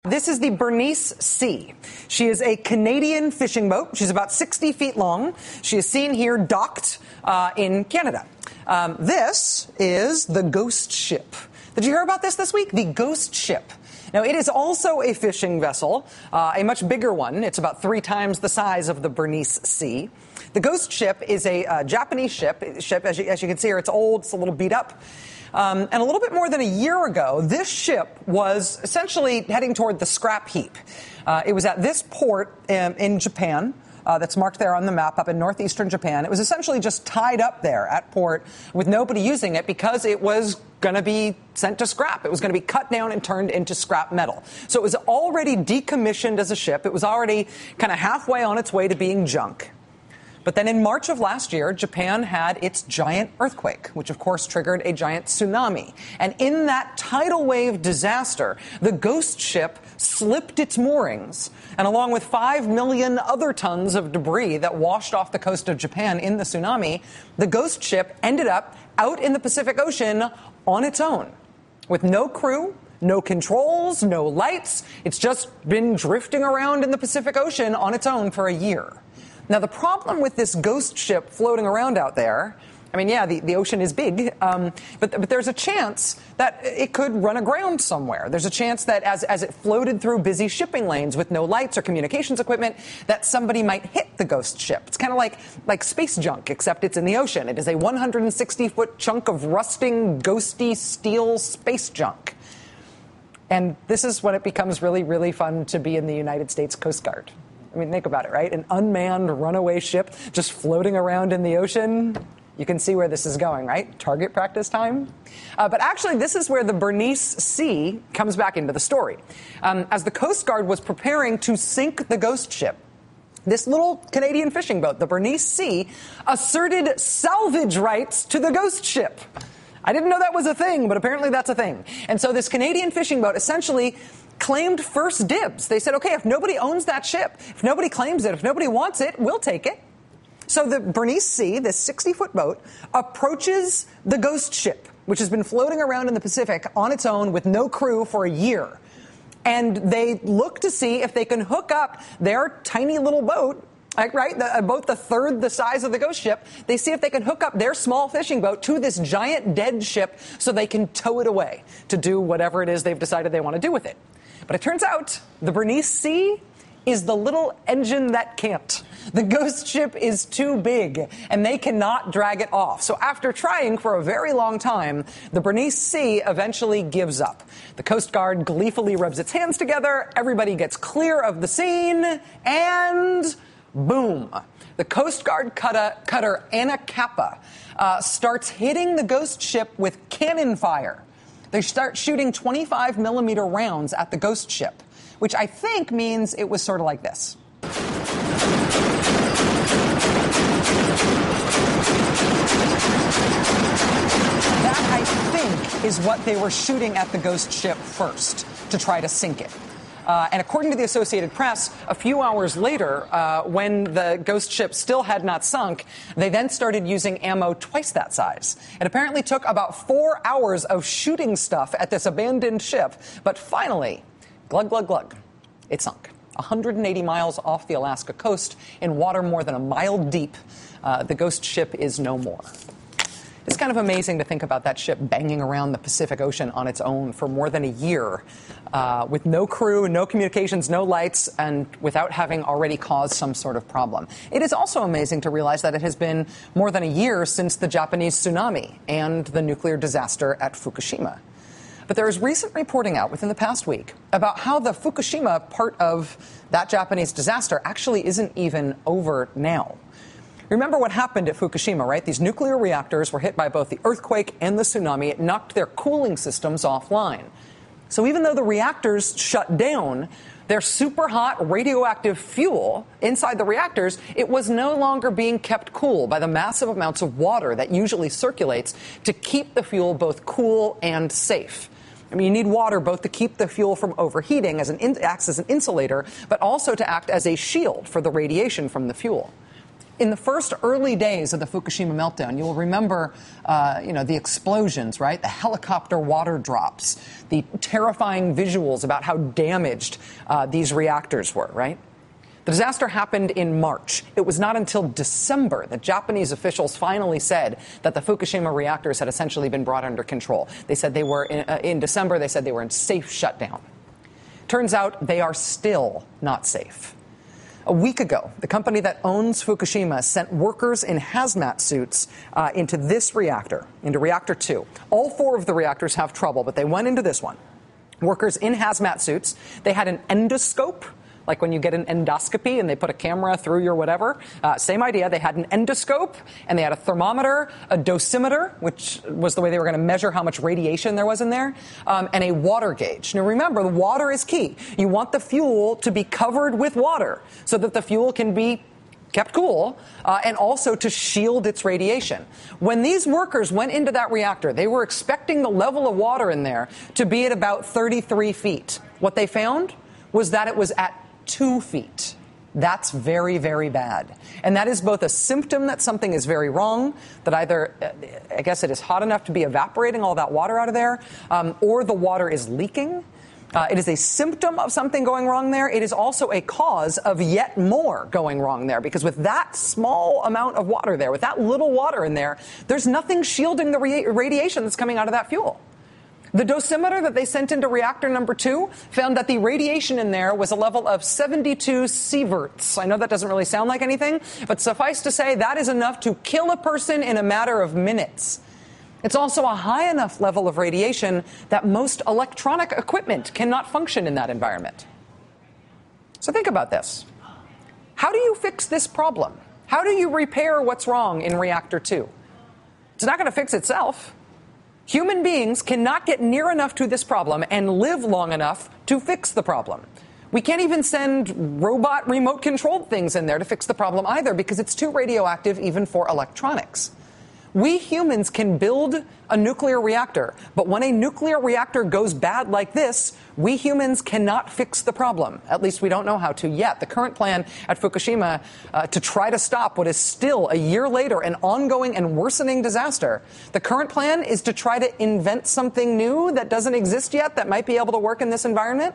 This is the Bernice C. She is a Canadian fishing boat. She's about 60 feet long. She is seen here docked in Canada. This is the Ghost Ship. Did you hear about this week? The Ghost Ship. Now, it is also a fishing vessel, a much bigger one. It's about 3 times the size of the Bernice C. The Ghost Ship is a Japanese ship. As you can see here, it's old, it's a little beat up. And a little bit more than a year ago, this ship was essentially heading toward the scrap heap. It was at this port in Japan. That's marked there on the map up in northeastern Japan. It was essentially just tied up there at port with nobody using it because it was going to be sent to scrap. It was going to be cut down and turned into scrap metal. So it was already decommissioned as a ship. It was already kind of halfway on its way to being junk. But then in March of last year, Japan had its giant earthquake, which of course triggered a giant tsunami. And in that tidal wave disaster, the Ghost Ship slipped its moorings. And along with 5 million other tons of debris that washed off the coast of Japan in the tsunami, the Ghost Ship ended up out in the Pacific Ocean on its own, with no crew, no controls, no lights. It's just been drifting around in the Pacific Ocean on its own for a year. Now, the problem with this Ghost Ship floating around out there, I mean, yeah, the ocean is big, but there's a chance that it could run aground somewhere. There's a chance that as it floated through busy shipping lanes with no lights or communications equipment, that somebody might hit the Ghost Ship. It's kind of like space junk, except it's in the ocean. It is a 160-foot chunk of rusting, ghosty steel space junk. And this is when it becomes really, really fun to be in the United States Coast Guard. I mean, think about it, right? An unmanned runaway ship just floating around in the ocean. You can see where this is going, right? Target practice time. But actually, this is where the Bernice C comes back into the story. As the Coast Guard was preparing to sink the Ghost Ship, this little Canadian fishing boat, the Bernice C, asserted salvage rights to the Ghost Ship. I didn't know that was a thing, but apparently that's a thing. And so this Canadian fishing boat essentially claimed first dibs. They said, okay, if nobody owns that ship, if nobody claims it, if nobody wants it, we'll take it. So the Bernice C, this 60-foot boat, approaches the Ghost Ship, which has been floating around in the Pacific on its own with no crew for a year. And they look to see if they can hook up their tiny little boat, right, a boat the third the size of the Ghost Ship. They see if they can hook up their small fishing boat to this giant dead ship so they can tow it away to do whatever it is they've decided they want to do with it. But it turns out the Bernice C is the little engine that can't. The Ghost Ship is too big, and they cannot drag it off. So after trying for a very long time, the Bernice C eventually gives up. The Coast Guard gleefully rubs its hands together, everybody gets clear of the scene, and boom. The Coast Guard cutter Anacapa starts hitting the Ghost Ship with cannon fire. They start shooting 25-millimeter rounds at the Ghost Ship, which I think means it was sort of like this. That, I think, is what they were shooting at the Ghost Ship first to try to sink it. And according to the Associated Press, a few hours later, when the Ghost Ship still had not sunk, they then started using ammo twice that size. It apparently took about 4 hours of shooting stuff at this abandoned ship. But finally, glug, glug, glug, it sunk. 180 miles off the Alaska coast in water more than a mile deep. The Ghost Ship is no more. It's kind of amazing to think about that ship banging around the Pacific Ocean on its own for more than a year with no crew, no communications, no lights, and without having already caused some sort of problem. It is also amazing to realize that it has been more than a year since the Japanese tsunami and the nuclear disaster at Fukushima. But there is recent reporting out within the past week about how the Fukushima part of that Japanese disaster actually isn't even over now. Remember what happened at Fukushima, right? These nuclear reactors were hit by both the earthquake and the tsunami. It knocked their cooling systems offline. So even though the reactors shut down, their super hot radioactive fuel inside the reactors, it was no longer being kept cool by the massive amounts of water that usually circulates to keep the fuel both cool and safe. I mean, you need water both to keep the fuel from overheating, acts as an insulator, but also to act as a shield for the radiation from the fuel. In the first early days of the Fukushima meltdown, you'll remember, the explosions, right? The helicopter water drops, the terrifying visuals about how damaged these reactors were, right? The disaster happened in March. It was not until December that Japanese officials finally said that the Fukushima reactors had essentially been brought under control. They said they were in December, they said they were in safe shutdown. Turns out they are still not safe. A week ago, the company that owns Fukushima sent workers in hazmat suits into this reactor, into reactor 2. All 4 of the reactors have trouble, but they went into this one. Workers in hazmat suits. They had an endoscope, like when you get an endoscopy and they put a camera through your whatever. Same idea. They had an endoscope, and they had a thermometer, a dosimeter, which was the way they were going to measure how much radiation there was in there, and a water gauge. Now, remember, the water is key. You want the fuel to be covered with water so that the fuel can be kept cool, and also to shield its radiation. When these workers went into that reactor, they were expecting the level of water in there to be at about 33 feet. What they found was that it was at 2 feet. That's very, very bad. And that is both a symptom that something is very wrong, that either, I guess it is hot enough to be evaporating all that water out of there, or the water is leaking. It is a symptom of something going wrong there. It is also a cause of yet more going wrong there, because with that small amount of water there, with that little water in there, there's nothing shielding the radiation that's coming out of that fuel. The dosimeter that they sent into reactor number 2 found that the radiation in there was a level of 72 sieverts. I know that doesn't really sound like anything, but suffice to say that is enough to kill a person in a matter of minutes. It's also a high enough level of radiation that most electronic equipment cannot function in that environment. So think about this. How do you fix this problem? How do you repair what's wrong in reactor 2? It's not going to fix itself. Human beings cannot get near enough to this problem and live long enough to fix the problem. We can't even send robot remote-controlled things in there to fix the problem either, because it's too radioactive even for electronics. We humans can build a nuclear reactor, but when a nuclear reactor goes bad like this, we humans cannot fix the problem. At least we don't know how to yet. The current plan at Fukushima to try to stop what is still, a year later, an ongoing and worsening disaster, the current plan is to try to invent something new that doesn't exist yet that might be able to work in this environment.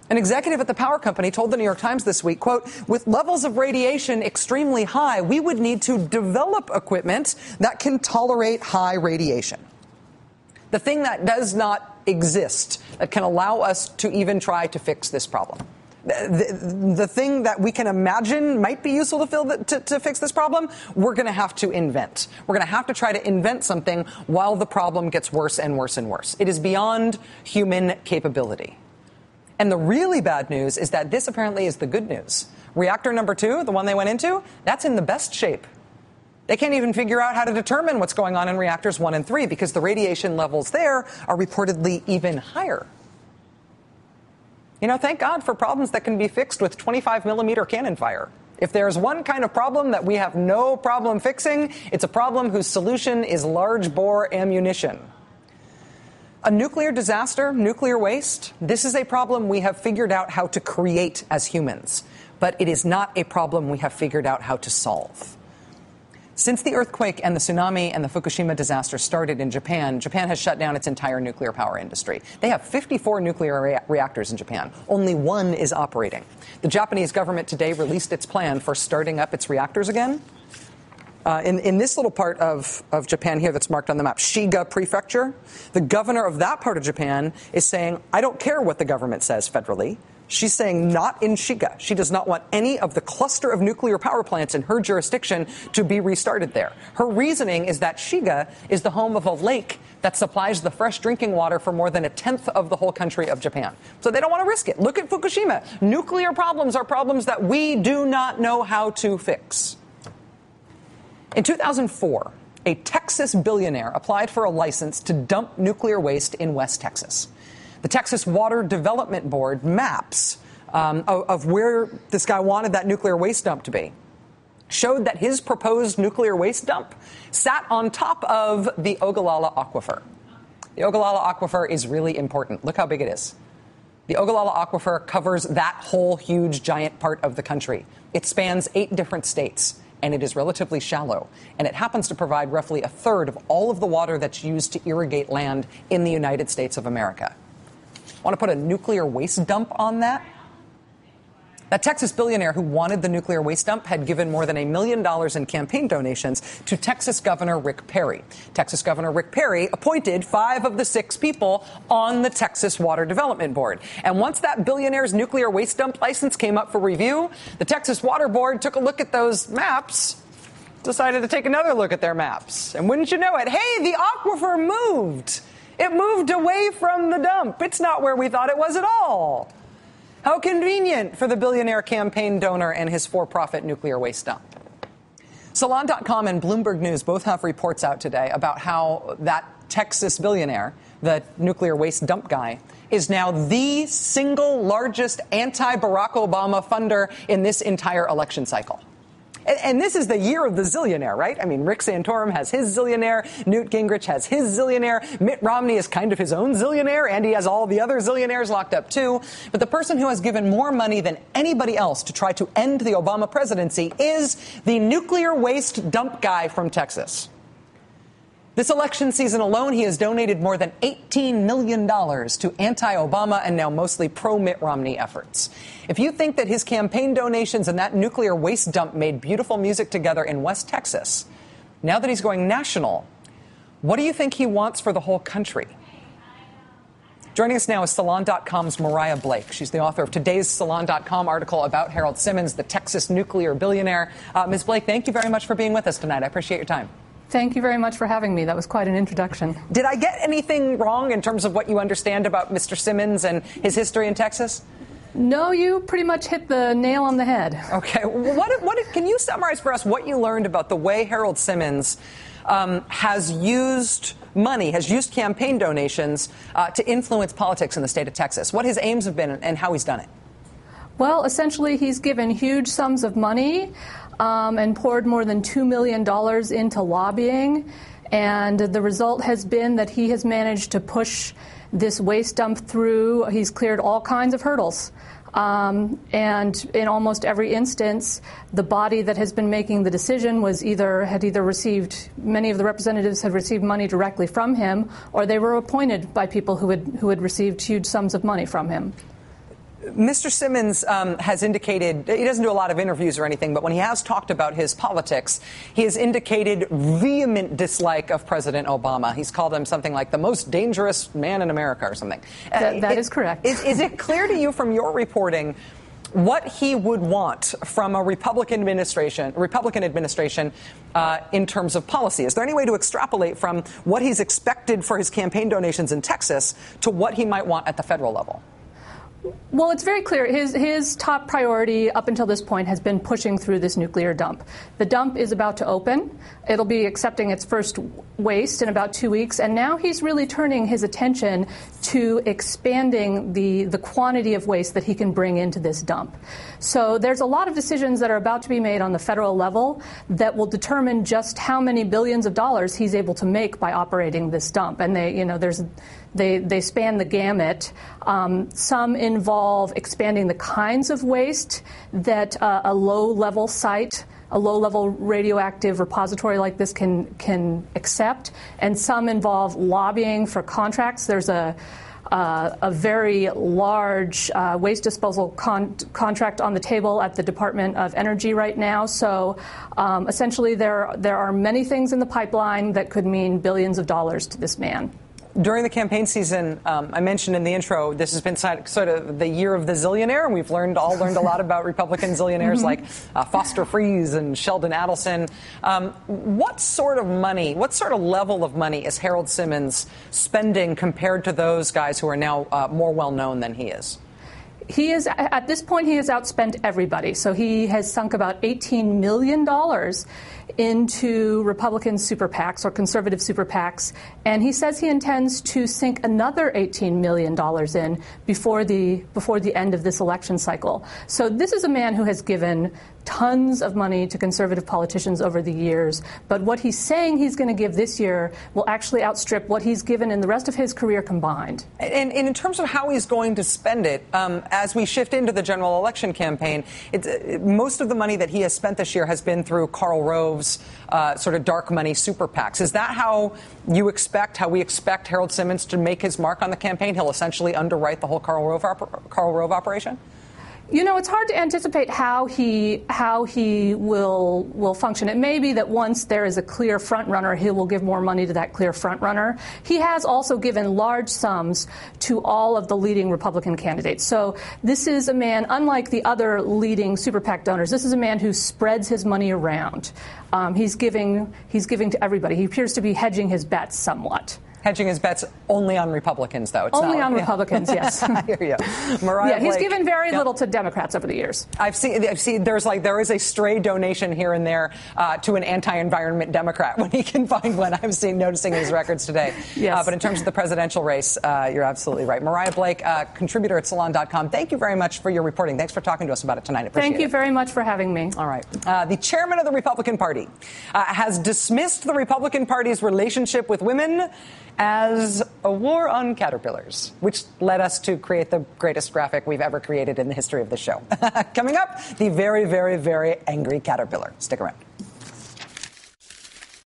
An executive at the power company told the New York Times this week, quote, with levels of radiation extremely high, we would need to develop equipment that can tolerate high radiation. The thing that does not exist that can allow us to even try to fix this problem. The thing that we can imagine might be useful to fix this problem, we're going to have to invent. We're going to have to try to invent something while the problem gets worse and worse and worse. It is beyond human capability. And the really bad news is that this apparently is the good news. Reactor number 2, the one they went into, that's in the best shape. They can't even figure out how to determine what's going on in reactors 1 and 3 because the radiation levels there are reportedly even higher. Thank God for problems that can be fixed with 25-millimeter cannon fire. If there's one kind of problem that we have no problem fixing, it's a problem whose solution is large-bore ammunition. A nuclear disaster, nuclear waste, this is a problem we have figured out how to create as humans, but it is not a problem we have figured out how to solve. Since the earthquake and the tsunami and the Fukushima disaster started in Japan, Japan has shut down its entire nuclear power industry. They have 54 nuclear reactors in Japan. Only 1 is operating. The Japanese government today released its plan for starting up its reactors again. In this little part of Japan here that's marked on the map, Shiga Prefecture, the governor of that part of Japan is saying, I don't care what the government says federally. She's saying not in Shiga. She does not want any of the cluster of nuclear power plants in her jurisdiction to be restarted there. Her reasoning is that Shiga is the home of a lake that supplies the fresh drinking water for more than 1/10 of the whole country of Japan. So they don't want to risk it. Look at Fukushima. Nuclear problems are problems that we do not know how to fix. In 2004, a Texas billionaire applied for a license to dump nuclear waste in West Texas. The Texas Water Development Board maps of where this guy wanted that nuclear waste dump to be showed that his proposed nuclear waste dump sat on top of the Ogallala Aquifer. The Ogallala Aquifer is really important. Look how big it is. The Ogallala Aquifer covers that whole huge, giant part of the country. It spans 8 different states. and it is relatively shallow, and it happens to provide roughly a third of all of the water that's used to irrigate land in the United States of America. Want to put a nuclear waste dump on that? That Texas billionaire who wanted the nuclear waste dump had given more than $1 million in campaign donations to Texas Governor Rick Perry. Texas Governor Rick Perry appointed 5 of the 6 people on the Texas Water Development Board. And once that billionaire's nuclear waste dump license came up for review, the Texas Water Board took a look at those maps, decided to take another look at their maps. And wouldn't you know it, hey, the aquifer moved. It moved away from the dump. It's not where we thought it was at all. How convenient for the billionaire campaign donor and his for-profit nuclear waste dump. Salon.com and Bloomberg News both have reports out today about how that Texas billionaire, the nuclear waste dump guy, is now the single largest anti-Barack Obama funder in this entire election cycle. And this is the year of the zillionaire, right? I mean, Rick Santorum has his zillionaire. Newt Gingrich has his zillionaire. Mitt Romney is kind of his own zillionaire, and he has all the other zillionaires locked up, too. But the person who has given more money than anybody else to try to end the Obama presidency is the nuclear waste dump guy from Texas. This election season alone, he has donated more than $18 million to anti-Obama and now mostly pro-Mitt Romney efforts. If you think that his campaign donations and that nuclear waste dump made beautiful music together in West Texas, now that he's going national, what do you think he wants for the whole country? Joining us now is Salon.com's Mariah Blake. She's the author of today's Salon.com article about Harold Simmons, the Texas nuclear billionaire. Ms. Blake, thank you very much for being with us tonight. I appreciate your time. Thank you very much for having me. That was quite an introduction. Did I get anything wrong in terms of what you understand about Mr. Simmons and his history in Texas? No, you pretty much hit the nail on the head. Okay. Can you summarize for us what you learned about the way Harold Simmons has used money, has used campaign donations to influence politics in the state of Texas? What his aims have been and how he's done it? Well, essentially, he's given huge sums of money and poured more than $2 million into lobbying. And the result has been that he has managed to push this waste dump through. He's cleared all kinds of hurdles. And in almost every instance, the body that has been making the decision had either received, many of the representatives had received money directly from him, or they were appointed by people who had received huge sums of money from him. Mr. Simmons has indicated, he doesn't do a lot of interviews or anything, but when he has talked about his politics, he has indicated vehement dislike of President Obama. He's called him something like the most dangerous man in America or something. That is correct. Is it clear to you from your reporting what he would want from a Republican administration in terms of policy? Is there any way to extrapolate from what he's expected for his campaign donations in Texas to what he might want at the federal level? Well, it's very clear. His top priority up until this point has been pushing through this nuclear dump. The dump is about to open. It'll be accepting its first waste in about 2 weeks. And now he's really turning his attention to expanding the quantity of waste that he can bring into this dump. So there's a lot of decisions that are about to be made on the federal level that will determine just how many billions of dollars he's able to make by operating this dump. And they span the gamut. Some involve expanding the kinds of waste that a low-level site, a low-level radioactive repository like this can accept, and some involve lobbying for contracts. There's a very large waste disposal contract on the table at the Department of Energy right now. So essentially there are many things in the pipeline that could mean billions of dollars to this man. During the campaign season, I mentioned in the intro, this has been sort of the year of the zillionaire, and we've learned a lot about Republican zillionaires like Foster Friess and Sheldon Adelson. What sort of money, what sort of level of money is Harold Simmons spending compared to those guys who are now more well-known than he is? He is, at this point, he has outspent everybody. So he has sunk about $18 million into Republican super PACs or conservative super PACs, and he says he intends to sink another $18 million in before the end of this election cycle. So this is a man who has given tons of money to conservative politicians over the years, but what he's saying he's going to give this year will actually outstrip what he's given in the rest of his career combined. And in terms of how he's going to spend it, as we shift into the general election campaign, most of the money that he has spent this year has been through Karl Rove's sort of dark money super PACs. Is that how we expect Harold Simmons to make his mark on the campaign? He'll essentially underwrite the whole Karl Rove operation? You know, it's hard to anticipate how he will function. It may be that once there is a clear front runner, he will give more money to that clear front runner. He has also given large sums to all of the leading Republican candidates. So this is a man, unlike the other leading super PAC donors, this is a man who spreads his money around. He's giving to everybody. He appears to be hedging his bets somewhat. Hedging his bets only on Republicans, though. It's only not, on Republicans, yes. I hear you. Mariah he's Blake, given very little to Democrats over the years. I've seen there is a stray donation here and there to an anti-environment Democrat when he can find one. I'm noticing his records today. Yes. But in terms of the presidential race, you're absolutely right. Mariah Blake, contributor at Salon.com. Thank you very much for your reporting. Thanks for talking to us about it tonight. Appreciate it. Thank you very much for having me. All right. The chairman of the Republican Party has dismissed the Republican Party's relationship with women as a war on caterpillars, which led us to create the greatest graphic we've ever created in the history of the show. Coming up, the very, very, very angry caterpillar. Stick around.